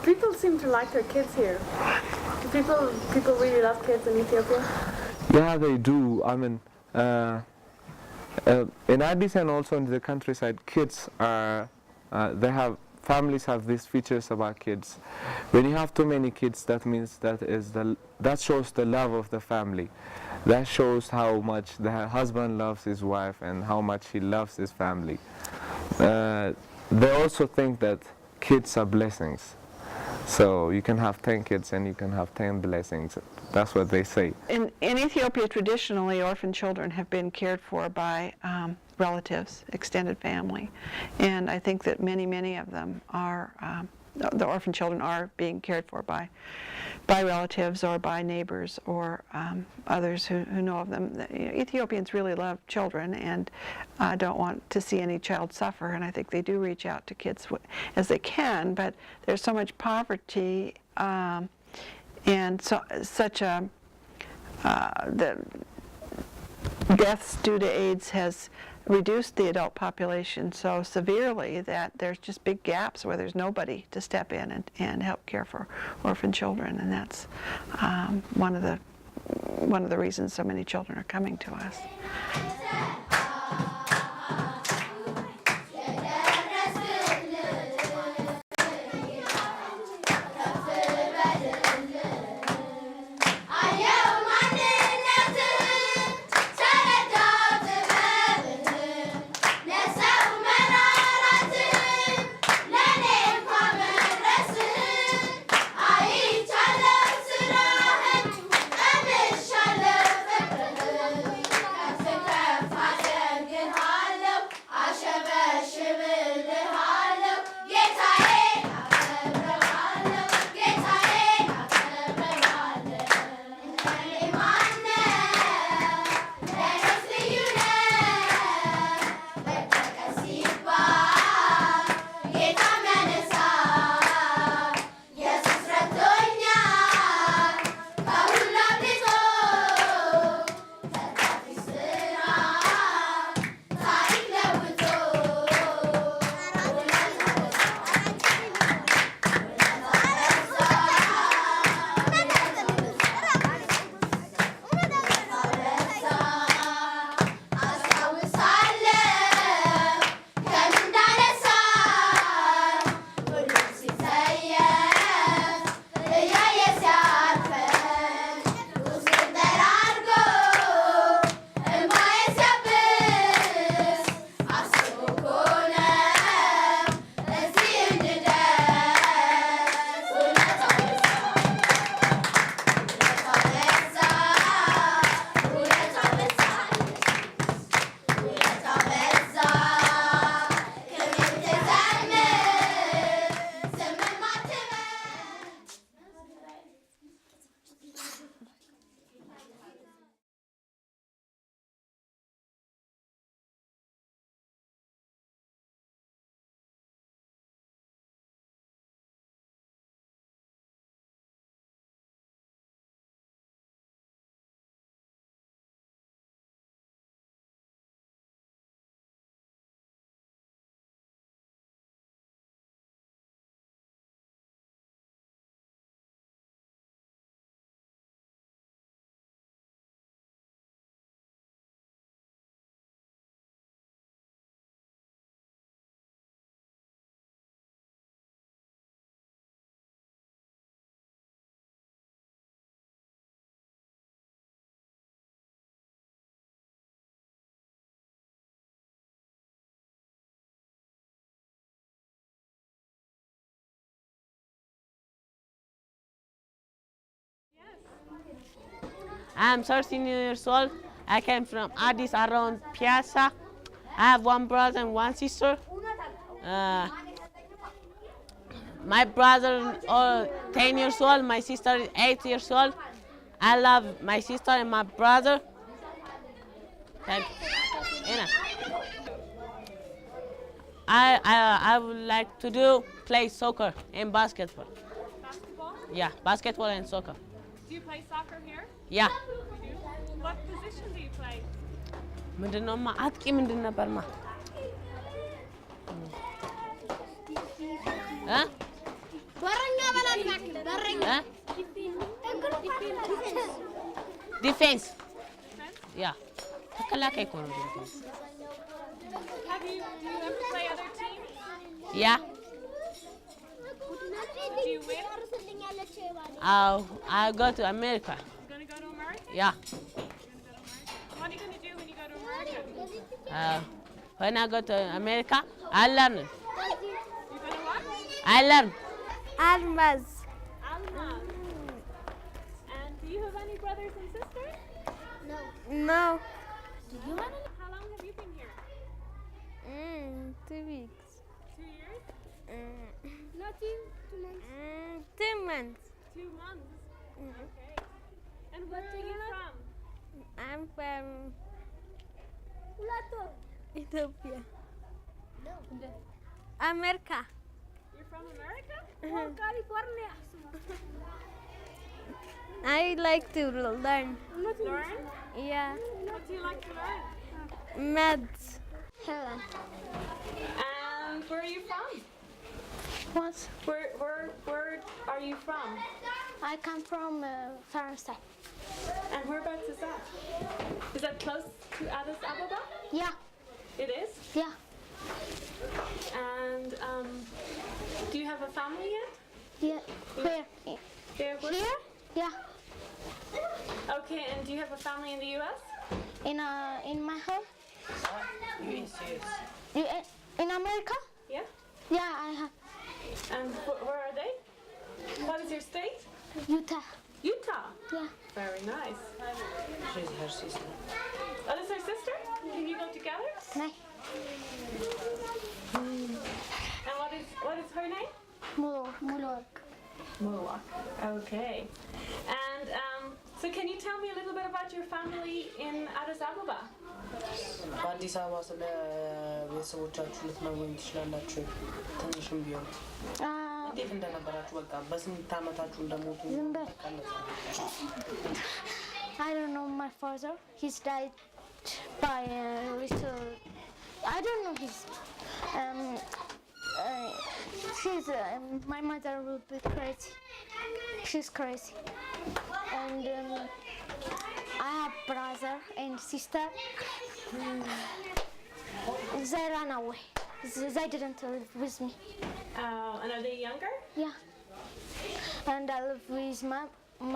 People seem to like their kids here. Do people really love kids in Ethiopia? Yeah, they do. I mean, in Addis and also in the countryside, kids are, families have these features about kids. When you have too many kids, that means that shows the love of the family. That shows how much the husband loves his wife and how much he loves his family. They also think that kids are blessings. So you can have 10 kids and you can have 10 blessings. That's what they say. In Ethiopia, traditionally, orphan children have been cared for by relatives, extended family. And I think that many of them are, the orphan children are being cared for by relatives or by neighbors or others who know of them. Ethiopians really love children and don't want to see any child suffer, and I think they do reach out to kids as they can, but there's so much poverty and the deaths due to AIDS has reduced the adult population so severely that there's just big gaps where there's nobody to step in and help care for orphan children, and that's one of the reasons so many children are coming to us. I'm 13 years old. I came from Addis around Piazza. I have one brother and one sister. My brother is 10 years old. My sister is 8 years old. I love my sister and my brother. Thank you. I would like to play soccer and basketball. Yeah, basketball and soccer. Do you play soccer here? Yeah. You do? What position do you play? ምንድነው አጥቂ ምንድን ነበርማ Huh? Defense. Yeah. Defense. Do you ever play other teams? Yeah. Do you win? I'll go to America. You're going to go to America? Yeah. What are you going to do when you go to America? When I go to America, I learn. You're going to what? I learn. Almas. Alma. And do you have any brothers and sisters? No. How long have you been here? 2 weeks. 2 years? Not 2 months. 2 months. 2 months? Okay. And where are you from? I'm from Ethiopia. America. You're from America? California. I like to learn. Learn? Yeah. What do you like to learn? Maths. Helen. And where are you from? What? Where are you from? I come from France. And whereabouts is that? Is that close to Addis Ababa? Yeah. It is? Yeah. And do you have a family yet? Yeah. Where? Yeah, Here? Yeah. Okay, and do you have a family in the U.S.? In my home. You, in America? Yeah? Yeah, I have And where are they? What is your state? Utah. Utah. Yeah. Very nice. She's her sister. Oh, this is her sister? Can you go together? Nice. And what is her name? Mulor. Mulak. Okay. And so can you tell me a little bit about your family in Addis Ababa? በአዲስ አበባ ስለ ቤተሰቦቻችሁ ልትነግሩኝ ትችላላችሁ? ትንሽም ቢሆን እንዴት እንደነበራችሁ በቃ በስንት ዓመታችሁ እንደሞቱ I don't know my father. He's died by a little. I don't know his. My mother will be crazy. She's crazy. And I have brother and sister. They ran away. They didn't live with me. And are they younger? Yeah. And I live with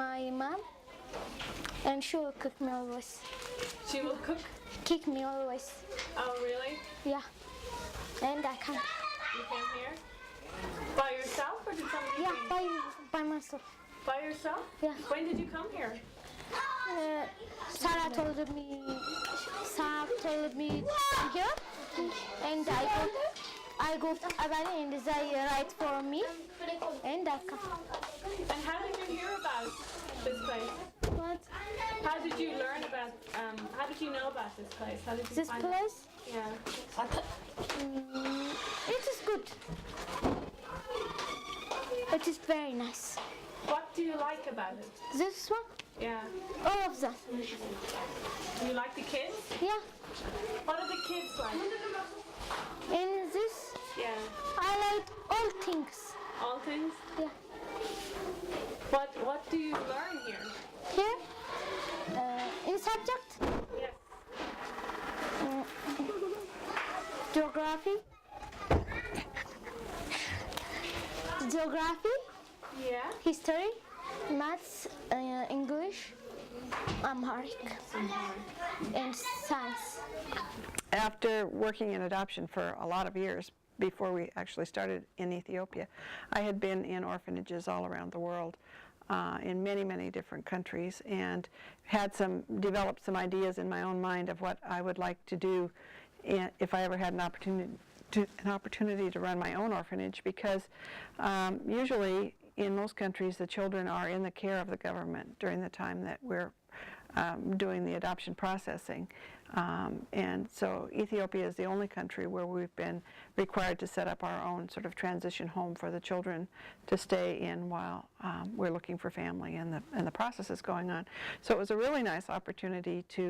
my mom. And she will cook me always. She will cook? Kick me always. Oh, really? Yeah. And I can. You came here? By yourself or did somebody Yeah, bring you? by myself. By yourself? Yeah. When did you come here? Sarah told me here, and I go to Abani and they write for me, and I come. And how did you hear about this place? What? How did you learn about, how did you know about this place? How did you This find place? it? Yeah. It is good. It is very nice. What do you like about it? This one? Yeah. All of them. Do you like the kids? Yeah. What are the kids like? In this, Yeah. I like all things. All things? Yeah. What do you learn here? Here, in subject, Yes. geography, Yeah. history, maths, English, Amharic, and science. After working in adoption for a lot of years, before we actually started in Ethiopia, I had been in orphanages all around the world, in many, many different countries, and had developed some ideas in my own mind of what I would like to do if I ever had an opportunity to run my own orphanage, because usually in most countries the children are in the care of the government during the time that we're doing the adoption processing. And so Ethiopia is the only country where we've been required to set up our own sort of transition home for the children to stay in while we're looking for family and the process is going on. So it was a really nice opportunity to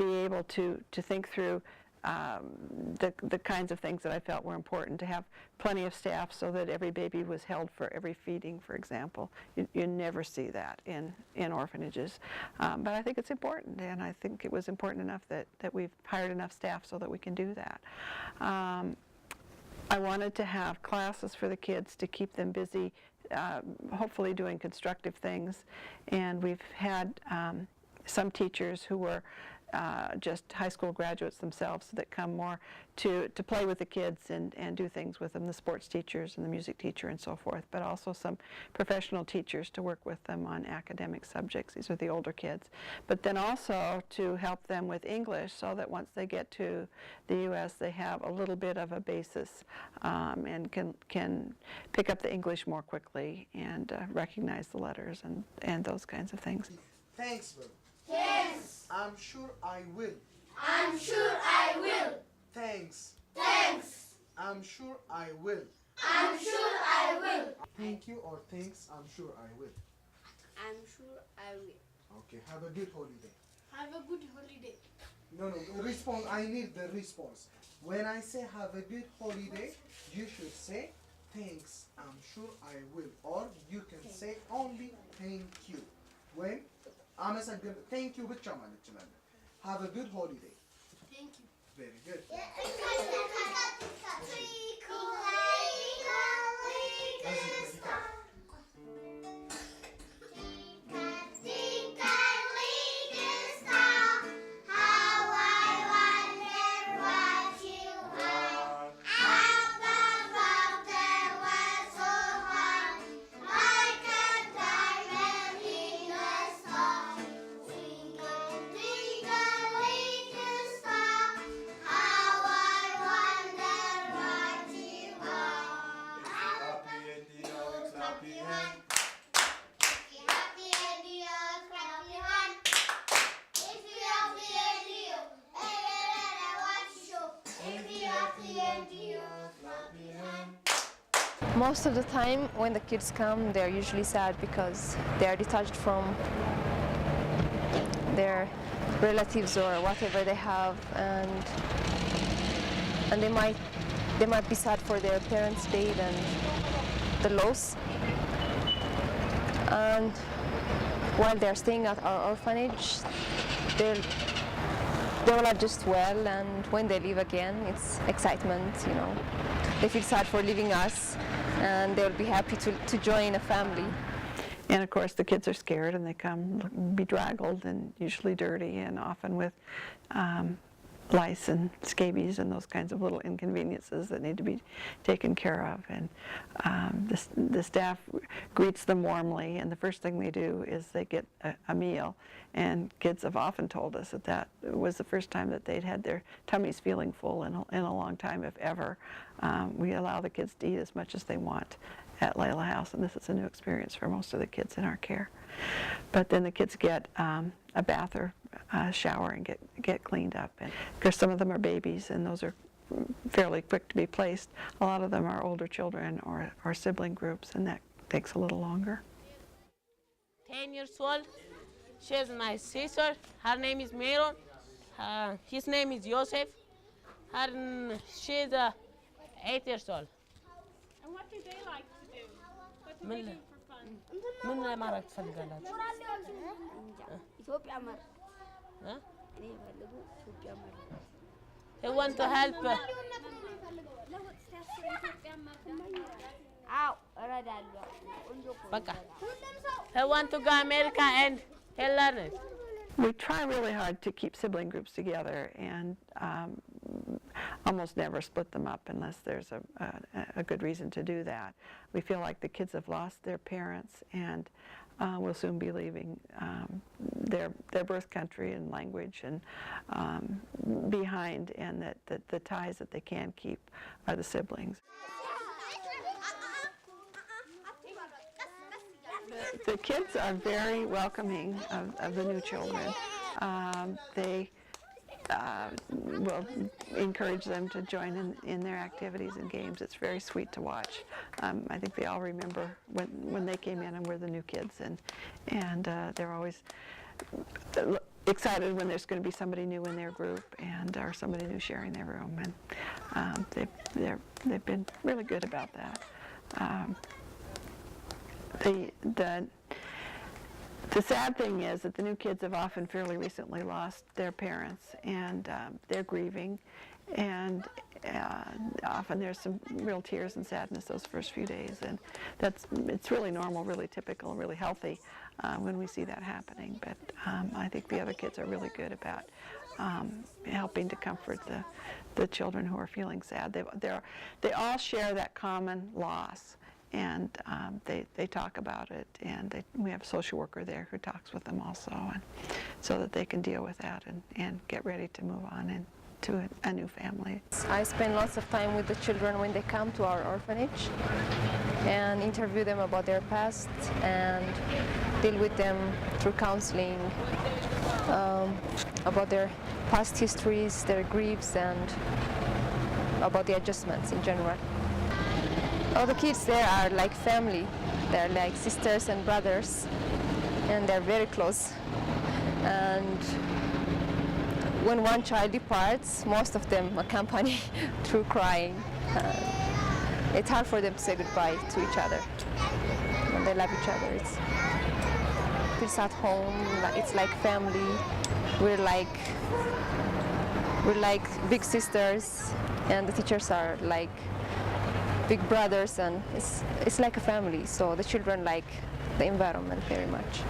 be able to think through the kinds of things that I felt were important, to have plenty of staff so that every baby was held for every feeding, for example. You never see that in orphanages. But I think it's important, and I think it was important enough that we've hired enough staff so that we can do that. I wanted to have classes for the kids to keep them busy, hopefully doing constructive things. And we've had some teachers who were just high school graduates themselves that come more to play with the kids and do things with them, the sports teachers and the music teacher and so forth, but also some professional teachers to work with them on academic subjects. These are the older kids. But then also to help them with English so that once they get to the U.S. they have a little bit of a basis and can pick up the English more quickly and recognize the letters and those kinds of things. Thanks, Bill. Yes. I'm sure I will. I'm sure I will. Thanks. Thanks. I'm sure I will. I'm sure I will. Thank you or thanks, I'm sure I will. I'm sure I will. Okay, have a good holiday. Have a good holiday. No, response. I need the response. When I say have a good holiday, you should say thanks, I'm sure I will. Or you can say only thank you. When አመሰግን thank you ብቻ ማለት ይችላል። Have a good holiday. Thank you. Very good. Most of the time when the kids come, they're usually sad because they are detached from their relatives or whatever they have, and they might be sad for their parents' death and the loss. And while they're staying at our orphanage, they will adjust well, and when they leave again, it's excitement, you know. They feel sad for leaving us, and they'll be happy to join a family. And of course the kids are scared and they come bedraggled and usually dirty and often with lice and scabies and those kinds of little inconveniences that need to be taken care of. And the staff greets them warmly, and the first thing they do is they get a meal. And kids have often told us that was the first time that they'd had their tummies feeling full in a long time, if ever. We allow the kids to eat as much as they want at Layla House, and this is a new experience for most of the kids in our care. But then the kids get a bath or a shower and get cleaned up. And of course some of them are babies, and those are fairly quick to be placed. A lot of them are older children or sibling groups, and that takes a little longer. 10 years old. She's my sister. Her name is Meron. His name is Joseph. She's 8 years old. And what do they like to do? What do they do for fun? ምን ለማድረግ ትፈልጋላችሁ? ኢትዮጵያ መር እ? እኔ ፈልጉ ኢትዮጵያ መር They want to help. አው እረዳለሁ ቆንጆ በቃ They want to go America and he learn it. We try really hard to keep sibling groups together and almost never split them up unless there's a good reason to do that. We feel like the kids have lost their parents and will soon be leaving their birth country and language and behind, and that the ties that they can keep are the siblings. The kids are very welcoming of the new children. They will encourage them to join in their activities and games. It's very sweet to watch. I think they all remember when they came in and were the new kids, and they're always excited when there's going to be somebody new in their group and or somebody new sharing their room, and they've been really good about that. The sad thing is that the new kids have often fairly recently lost their parents, and they're grieving, and often there's some real tears and sadness those first few days, and it's really normal, really typical, really healthy when we see that happening. But I think the other kids are really good about helping to comfort the children who are feeling sad. They all share that common loss, and they talk about it, and we have a social worker there who talks with them also, and so that they can deal with that and get ready to move on and to a new family. I spend lots of time with the children when they come to our orphanage and interview them about their past and deal with them through counseling about their past histories, their griefs, and about the adjustments in general. All the kids there are like family. They're like sisters and brothers, and they're very close. And when one child departs, most of them accompany through crying. It's hard for them to say goodbye to each other. And they love each other. It's at home. It's like family. We're like big sisters, and the teachers are like big brothers, and it's like a family. So the children like the environment very much.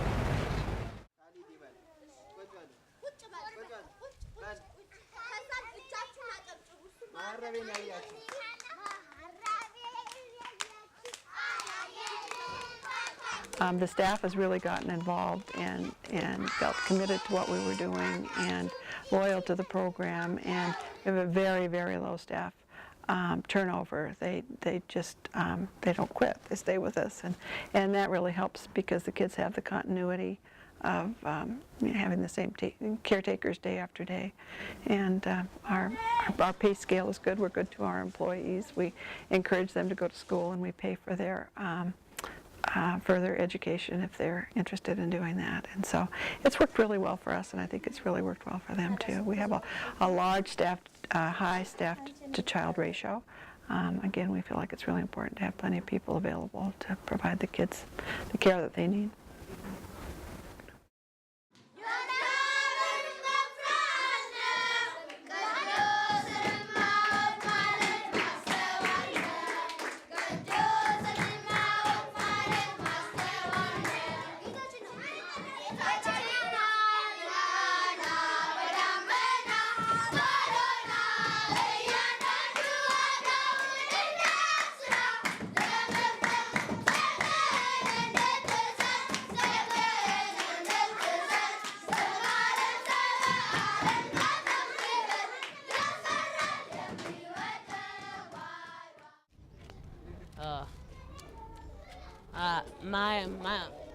The staff has really gotten involved and felt committed to what we were doing and loyal to the program, and we have a very, very low staff turnover. They just they don't quit. They stay with us, and that really helps because the kids have the continuity of having the same caretakers day after day, and our pay scale is good. We're good to our employees. We encourage them to go to school, and we pay for their further education if they're interested in doing that. And so it's worked really well for us, and I think it's really worked well for them too. We have a large staffed, high staff to child ratio. Again, we feel like it's really important to have plenty of people available to provide the kids the care that they need.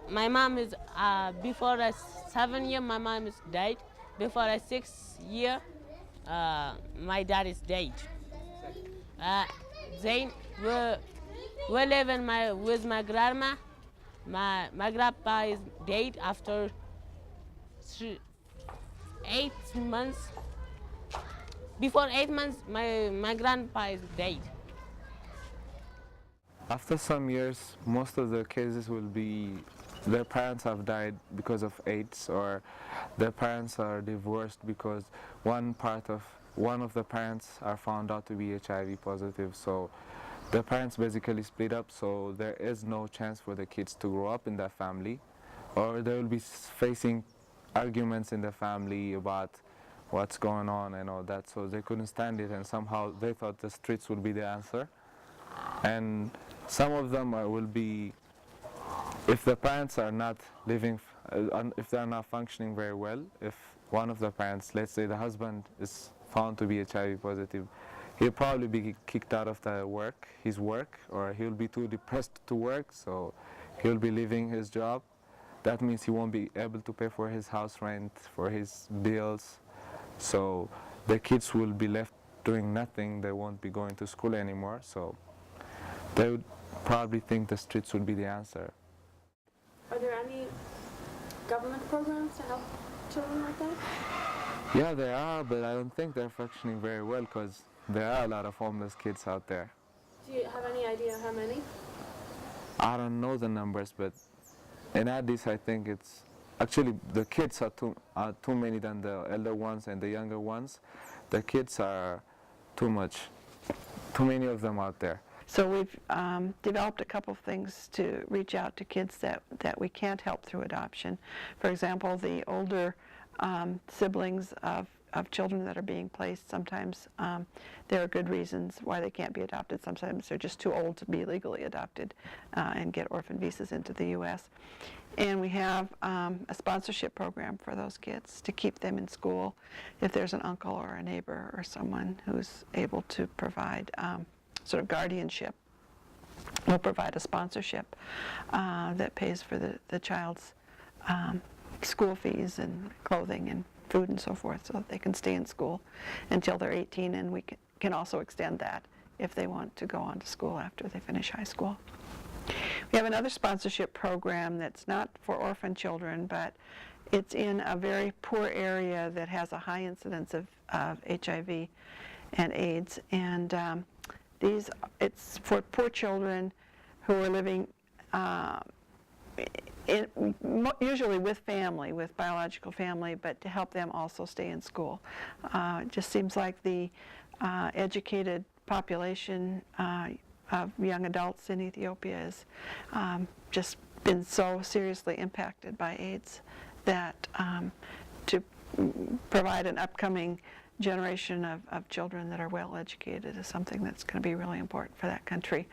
My mom is before 7 years. My mom is died. Before 6 years, my dad is dead. Then we live with my grandma. My grandpa is dead after 8 months. Before 8 months, my grandpa is dead. After some years, most of the cases will be their parents have died because of AIDS, or their parents are divorced because one of the parents are found out to be HIV positive. So the parents basically split up, so there is no chance for the kids to grow up in that family, or they will be facing arguments in the family about what's going on and all that. So they couldn't stand it, and somehow they thought the streets would be the answer. And some of them will be, if the parents are not living, if they are not functioning very well, if one of the parents, let's say the husband is found to be HIV positive, he'll probably be kicked out of his work, or he'll be too depressed to work, so he'll be leaving his job. That means he won't be able to pay for his house rent, for his bills, so the kids will be left doing nothing. They won't be going to school anymore, so they would probably think the streets would be the answer. Are there any government programs to help children like that? Yeah, they are, but I don't think they're functioning very well because there are a lot of homeless kids out there. Do you have any idea how many? I don't know the numbers, but in Addis, I think it's actually the kids are too many than the elder ones and the younger ones. The kids are too many of them out there. So we've developed a couple of things to reach out to kids that we can't help through adoption. For example, the older siblings of children that are being placed, sometimes there are good reasons why they can't be adopted. Sometimes they're just too old to be legally adopted and get orphan visas into the U.S. And we have a sponsorship program for those kids to keep them in school if there's an uncle or a neighbor or someone who's able to provide sort of guardianship. We'll provide a sponsorship that pays for the child's school fees and clothing and food and so forth, so that they can stay in school until they're 18, and we can also extend that if they want to go on to school after they finish high school. We have another sponsorship program that's not for orphan children, but it's in a very poor area that has a high incidence of HIV and AIDS, and it's for poor children who are living usually with family, with biological family, but to help them also stay in school. It just seems like the educated population of young adults in Ethiopia has just been so seriously impacted by AIDS that to provide an upcoming generation of children that are well educated is something that's going to be really important for that country.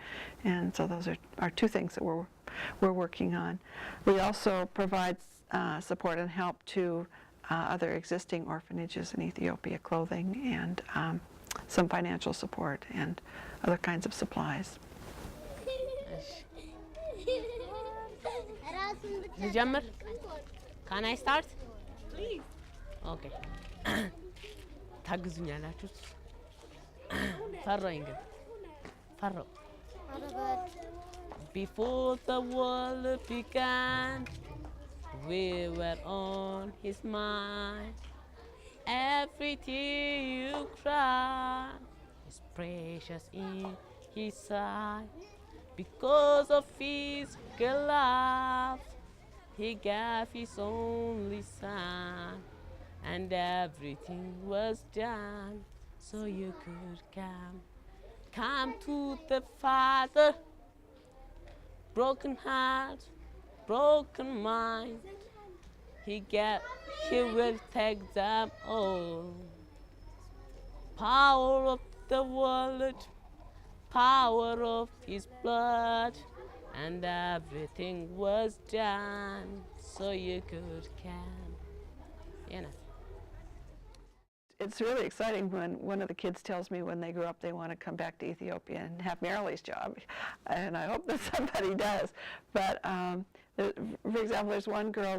And so those are two things that we're working on. We also provide support and help to other existing orphanages in Ethiopia, clothing and some financial support and other kinds of supplies. نجمر? Can I start? Please. Okay. ታግዙኛላችሁ? ፈራኝ ግን ፈራው። Before the world began, we were on his mind. Every tear you cry is precious in his sight. Because of his good love, he gave his only son, and everything was done so you could come to the Father. Broken heart, broken mind, he will take them all. Power of the world, power of his blood, and everything was done so you could come. You know. It's really exciting when one of the kids tells me when they grow up they want to come back to Ethiopia and have Merrily's job, and I hope that somebody does. But for example, there's one girl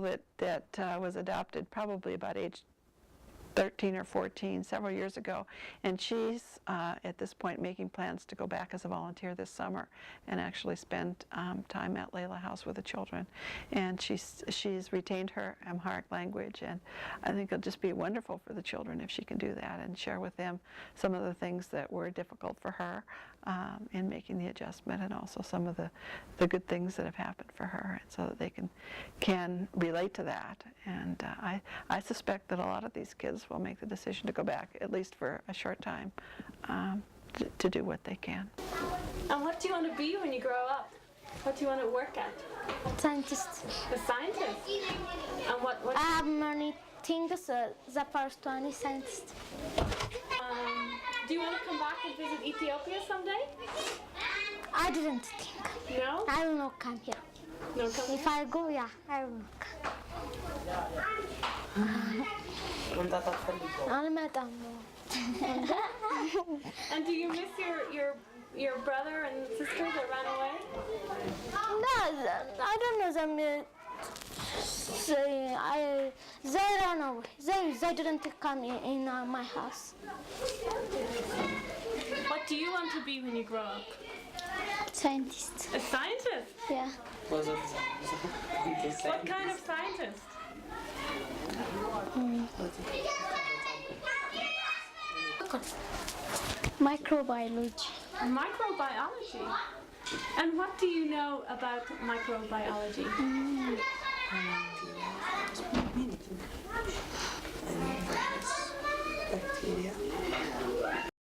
that was adopted probably about age 13 or 14 several years ago, and she's at this point making plans to go back as a volunteer this summer and actually spend time at Layla House with the children. And she's retained her Amharic language, and I think it'll just be wonderful for the children if she can do that and share with them some of the things that were difficult for her in making the adjustment, and also some of the good things that have happened for her, and so that they can relate to that. And I suspect that a lot of these kids will make the decision to go back, at least for a short time, to do what they can. And what do you want to be when you grow up? What do you want to work at? Scientist. A scientist? And what I have many things. The first one is scientist. do you want to come back and visit Ethiopia someday? I didn't think. No? I will not come here. No, come If I go, yeah, I will not come. መምጣት አትፈልጊም? አልመጣም። And do you miss your brother and sister that ran away? No, I don't know them. They ran away. They didn't come in my house. What do you want to be when you grow up? Scientist. A scientist? Yeah. What kind of scientist? Microbiology. Microbiology. And what do you know about microbiology?